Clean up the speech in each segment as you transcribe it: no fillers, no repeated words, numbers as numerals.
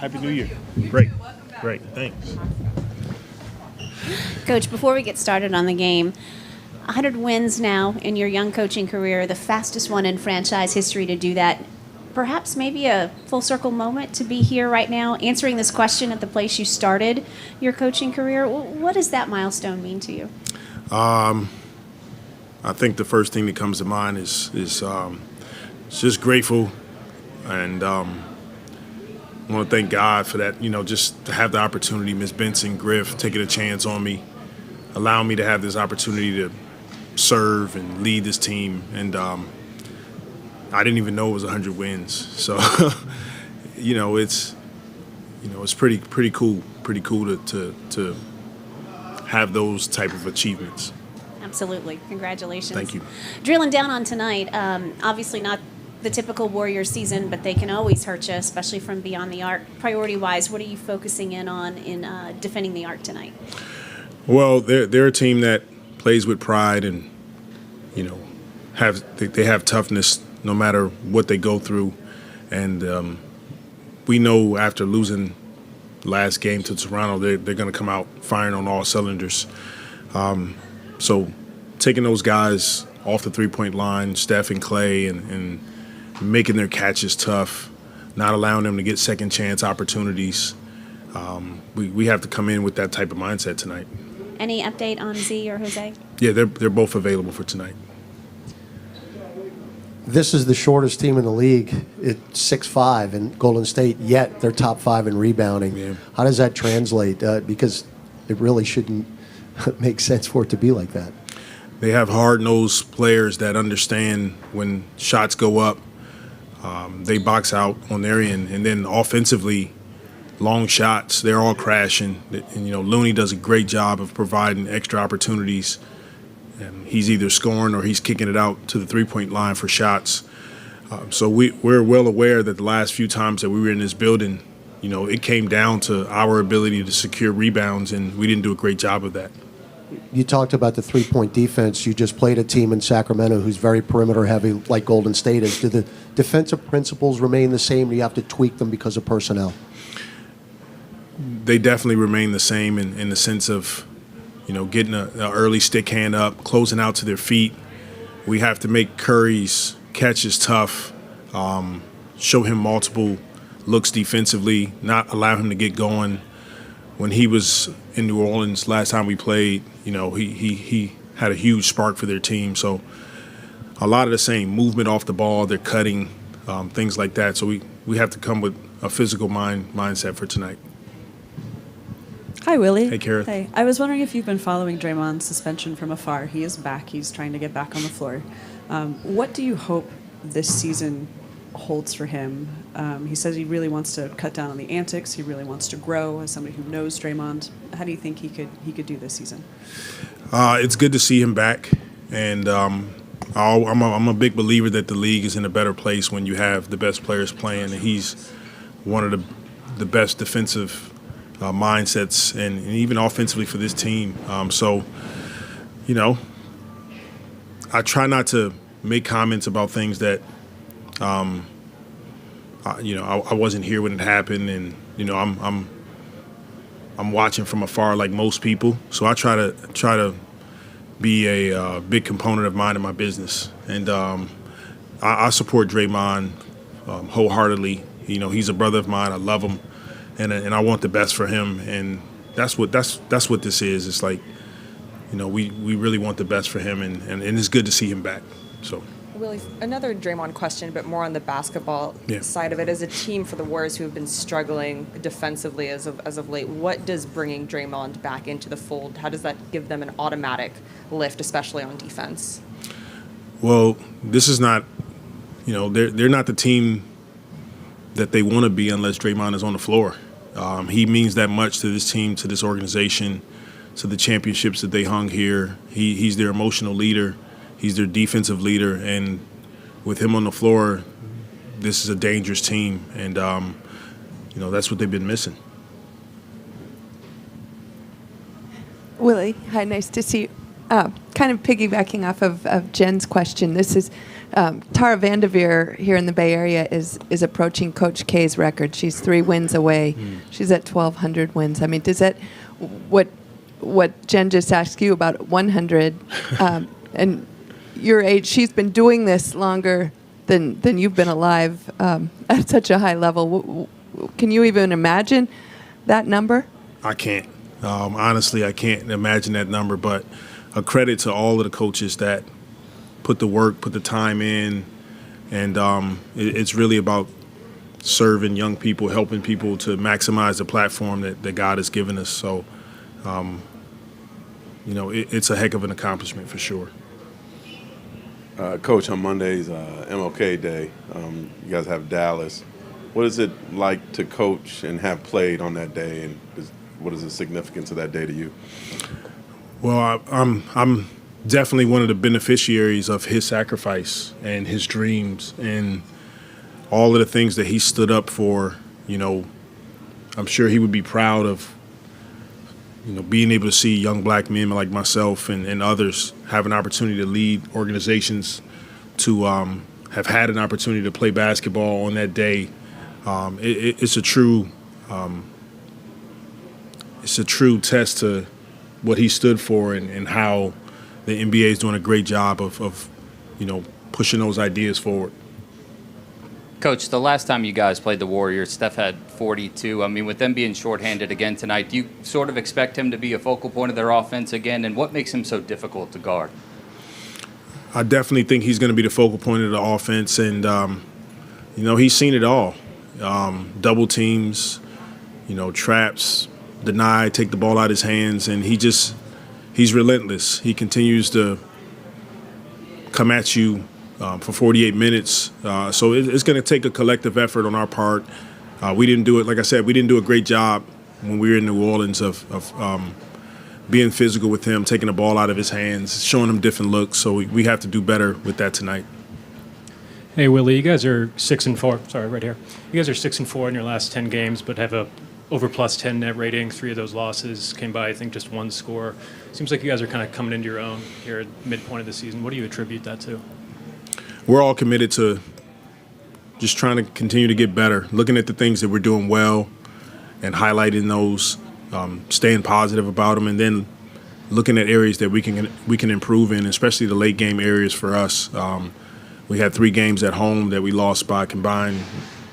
Happy New Year. Great. Great. Thanks. Coach, before we get started on the game, 100 wins now in your young coaching career, the fastest one in franchise history to do that. Perhaps maybe a full circle moment to be here right now answering this question at the place you started your coaching career. What does that milestone mean to you? I think the first thing that comes to mind is just grateful, and I want to thank God for that. Just to have the opportunity, Miss Benson, Griff, taking a chance on me, allowing me to have this opportunity to serve and lead this team, and I didn't even know it was 100 wins. So, it's pretty cool to have those type of achievements. Absolutely. Congratulations. Thank you. Drilling down on tonight, obviously not the typical Warrior season, but they can always hurt you, especially from beyond the arc. Priority-wise, what are you focusing in on in defending the arc tonight? Well, they're a team that plays with pride and, they have toughness no matter what they go through. And we know after losing last game to Toronto, they're going to come out firing on all cylinders. So taking those guys off the three-point line, Steph and Clay, and making their catches tough, not allowing them to get second-chance opportunities, we have to come in with that type of mindset tonight. Any update on Z or Jose? Yeah, they're both available for tonight. This is the shortest team in the league. It's 6'5" in Golden State, yet they're top 5 in rebounding. Yeah. How does that translate? Because it really shouldn't make sense for it to be like that. They have hard-nosed players that understand when shots go up, they box out on their end. And then offensively, long shots, they're all crashing. And, Looney does a great job of providing extra opportunities. And he's either scoring or he's kicking it out to the three-point line for shots. So we're well aware that the last few times that we were in this building, it came down to our ability to secure rebounds, and we didn't do a great job of that. You talked about the three-point defense. You just played a team in Sacramento who's very perimeter-heavy, like Golden State is. Do the defensive principles remain the same, or do you have to tweak them because of personnel? They definitely remain the same in the sense of, getting an early stick hand up, closing out to their feet. We have to make Curry's catches tough, show him multiple looks defensively, not allow him to get going. When he was in New Orleans last time we played, he had a huge spark for their team. So a lot of the same movement off the ball, they're cutting, things like that. So we have to come with a physical mindset for tonight. Hi, Willie. Hey, Kara. Hey. I was wondering if you've been following Draymond's suspension from afar. He is back. He's trying to get back on the floor. What do you hope this season holds for him? He says he really wants to cut down on the antics. He really wants to grow as somebody who knows Draymond. How do you think he could do this season? It's good to see him back, and I'm a big believer that the league is in a better place when you have the best players playing, and he's one of the best defensive mindsets and even offensively for this team. I try not to make comments about things that I wasn't here when it happened, and I'm watching from afar like most people. So I try to be a big component of mine in my business, and I support Draymond wholeheartily. He's a brother of mine. I love him, and I want the best for him, and that's what this is. It's like, we really want the best for him, and it's good to see him back. So. Willie, another Draymond question, but more on the basketball side of it. As a team for the Warriors who have been struggling defensively as of late, what does bringing Draymond back into the fold, how does that give them an automatic lift, especially on defense? Well, this is not, they're not the team that they want to be unless Draymond is on the floor. He means that much to this team, to this organization, to the championships that they hung here. He's their emotional leader. He's their defensive leader, and with him on the floor, this is a dangerous team, and that's what they've been missing. Willie, hi, nice to see you. Kind of piggybacking off of Jen's question, this is Tara Vanderveer here in the Bay Area is approaching Coach K's record. She's 3 wins away. She's at 1,200 wins. I mean, does that what Jen just asked you about 100 and your age? She's been doing this longer than you've been alive at such a high level. Can you even imagine that number? I can't. Honestly, I can't imagine that number. But a credit to all of the coaches that put the work, put the time in, and it's really about serving young people, helping people to maximize the platform that God has given us. So, it's a heck of an accomplishment for sure. Coach, on Monday's MLK Day, you guys have Dallas. What is it like to coach and have played on that day, and what is the significance of that day to you? Well, I'm definitely one of the beneficiaries of his sacrifice and his dreams and all of the things that he stood up for. I'm sure he would be proud of, being able to see young black men like myself and others have an opportunity to lead organizations, to have had an opportunity to play basketball on that day. It's a true test to what he stood for and how the NBA is doing a great job of pushing those ideas forward. Coach, the last time you guys played the Warriors, Steph had 42. I mean, with them being shorthanded again tonight, do you sort of expect him to be a focal point of their offense again? And what makes him so difficult to guard? I definitely think he's going to be the focal point of the offense. And, he's seen it all. Double teams, traps, deny, take the ball out of his hands. And he's relentless. He continues to come at you for 48 minutes. So it's going to take a collective effort on our part. We didn't do it, like I said, we didn't do a great job when we were in New Orleans of being physical with him, taking the ball out of his hands, showing him different looks. So we have to do better with that tonight. Hey, Willie, you guys are 6-4. Sorry, right here. You guys are 6-4 in your last 10 games, but have a over +10 net rating. 3 of those losses came by, I think, just 1 score. Seems like you guys are kind of coming into your own here at midpoint of the season. What do you attribute that to? We're all committed to just trying to continue to get better, looking at the things that we're doing well and highlighting those, staying positive about them, and then looking at areas that we can improve in, especially the late game areas for us. We had 3 games at home that we lost by combined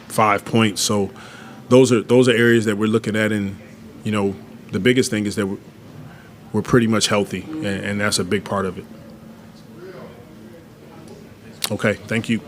5 points. So those are areas that we're looking at, and the biggest thing is that we're pretty much healthy, and that's a big part of it. Okay, thank you.